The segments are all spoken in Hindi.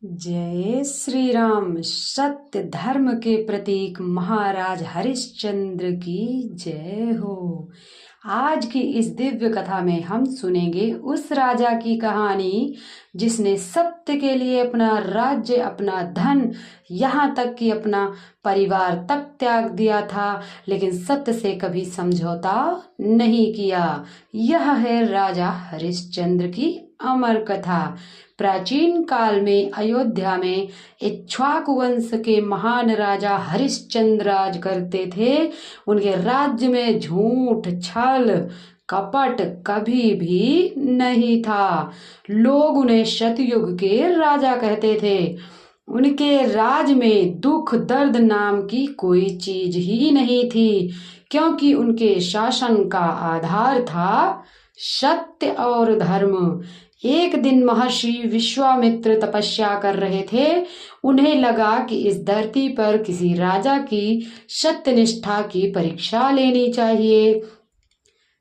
जय श्री राम। सत्य धर्म के प्रतीक महाराज हरिश्चंद्र की जय हो। आज की इस दिव्य कथा में हम सुनेंगे उस राजा की कहानी जिसने सत्य के लिए अपना राज्य, अपना धन, यहाँ तक कि अपना परिवार तक त्याग दिया था, लेकिन सत्य से कभी समझौता नहीं किया। यह है राजा हरिश्चंद्र की अमर कथा। प्राचीन काल में अयोध्या में इक्ष्वाकु वंश के महान राजा हरिश्चंद्र राज करते थे। उनके राज्य में झूठ, छल, कपट कभी भी नहीं था। लोग उन्हें सतयुग के राजा कहते थे। उनके राज में दुख, दर्द नाम की कोई चीज ही नहीं थी, क्योंकि उनके शासन का आधार था सत्य और धर्म। एक दिन महर्षि विश्वामित्र तपस्या कर रहे थे। उन्हें लगा कि इस धरती पर किसी राजा की सत्यनिष्ठा की परीक्षा लेनी चाहिए।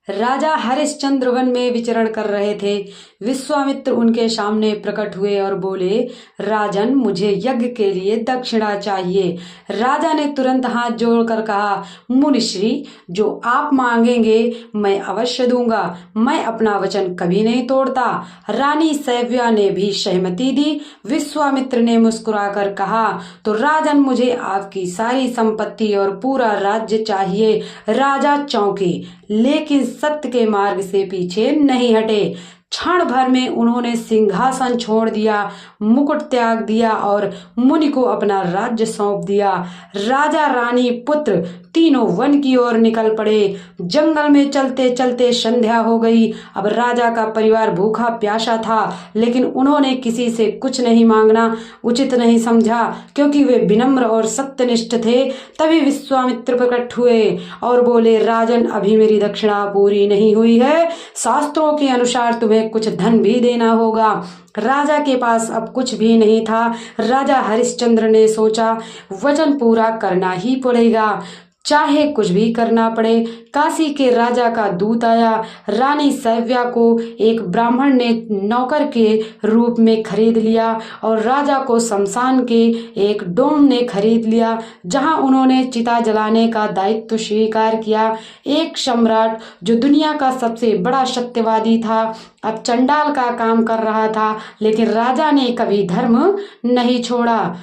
राजा हरिश्चंद्र वन में विचरण कर रहे थे। विश्वामित्र उनके सामने प्रकट हुए और बोले, राजन, मुझे यज्ञ के लिए दक्षिणा चाहिए। राजा ने तुरंत हाथ जोड़कर कहा, मुनिश्री, जो आप मांगेंगे मैं अवश्य दूंगा। मैं अपना वचन कभी नहीं तोड़ता। रानी सैव्या ने भी सहमति दी। विश्वामित्र ने मुस्कुराकर कहा, तो राजन, मुझे आपकी सारी संपत्ति और पूरा राज्य चाहिए। राजा चौंके, लेकिन सत्य के मार्ग से पीछे नहीं हटे। क्षण भर में उन्होंने सिंहासन छोड़ दिया, मुकुट त्याग दिया और मुनि को अपना राज्य सौंप दिया। राजा, रानी, पुत्र तीनों वन की ओर निकल पड़े। जंगल में चलते चलते संध्या हो गई। अब राजा का परिवार भूखा प्यासा था, लेकिन उन्होंने किसी से कुछ नहीं मांगना उचित नहीं समझा, क्योंकि वे विनम्र और सत्यनिष्ठ थे। तभी विश्वामित्र प्रकट हुए और बोले, राजन, अभी मेरी दक्षिणा पूरी नहीं हुई है। शास्त्रों के अनुसार तुम्हें कुछ धन भी देना होगा। राजा के पास अब कुछ भी नहीं था। राजा हरिश्चंद्र ने सोचा, वचन पूरा करना ही पड़ेगा, चाहे कुछ भी करना पड़े। काशी के राजा का दूत आया। रानी सैव्या को एक ब्राह्मण ने नौकर के रूप में खरीद लिया और राजा को शमशान के एक डोम ने खरीद लिया, जहां उन्होंने चिता जलाने का दायित्व स्वीकार किया। एक सम्राट जो दुनिया का सबसे बड़ा सत्यवादी था, अब चंडाल का काम कर रहा था, लेकिन राजा ने कभी धर्म नहीं छोड़ा।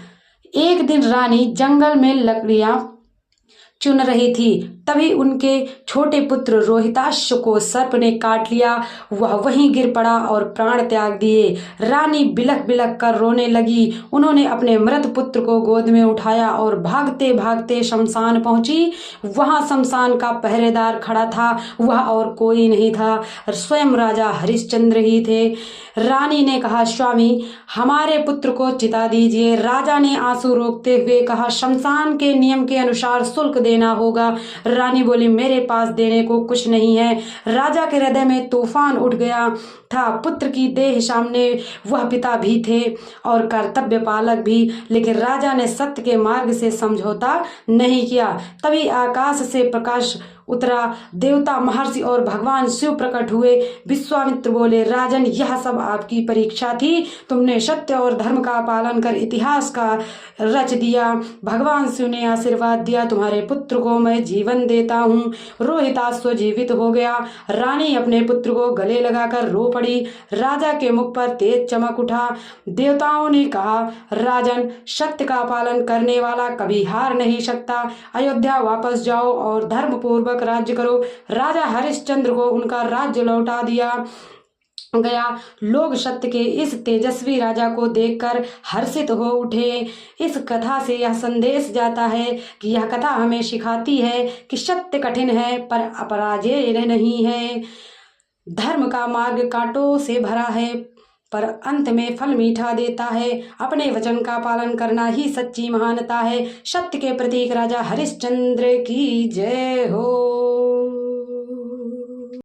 एक दिन रानी जंगल में लकड़ियां चुन रही थी, तभी उनके छोटे पुत्र रोहिताश्व को सर्प ने काट लिया। वह वहीं गिर पड़ा और प्राण त्याग दिए। रानी बिलख बिलख कर रोने लगी। उन्होंने अपने मृत पुत्र को गोद में उठाया और भागते भागते शमशान पहुंची। वहां शमशान का पहरेदार खड़ा था। वह और कोई नहीं था, स्वयं राजा हरिश्चंद्र ही थे। रानी ने कहा, स्वामी, हमारे पुत्र को चिता दीजिए। राजा ने आंसू रोकते हुए कहा, शमशान के नियम के अनुसार शुल्क देना होगा। रानी बोली, मेरे पास देने को कुछ नहीं है। राजा के हृदय में तूफान उठ गया था। पुत्र की देह सामने वह पिता भी थे और कर्तव्य पालक भी, लेकिन राजा ने सत्य के मार्ग से समझौता नहीं किया। तभी आकाश से प्रकाश उतरा। देवता, महर्षि और भगवान शिव प्रकट हुए। विश्वामित्र बोले, राजन, यह सब आपकी परीक्षा थी। तुमने सत्य और धर्म का पालन कर इतिहास का रच दिया। भगवान शिव ने आशीर्वाद दिया, तुम्हारे पुत्र को मैं जीवन देता हूँ। रोहिताश्व जीवित हो गया। रानी अपने पुत्र को गले लगाकर रो पड़ी। राजा के मुख पर तेज चमक उठा। देवताओं ने कहा, राजन, सत्य का पालन करने वाला कभी हार नहीं सकता। अयोध्या वापस जाओ और धर्म पूर्वक राज्य करो। राजा हरिश्चंद्र को उनका राज्य लौटा दिया गया। लोग सत्य के इस तेजस्वी राजा को देखकर हर्षित हो उठे। इस कथा से यह संदेश जाता है कि यह कथा हमें सिखाती है कि सत्य कठिन है पर अपराजेय नहीं है। धर्म का मार्ग कांटों से भरा है, पर अंत में फल मीठा देता है। अपने वचन का पालन करना ही सच्ची महानता है। सत्य के प्रतीक राजा हरिश्चंद्र की जय हो।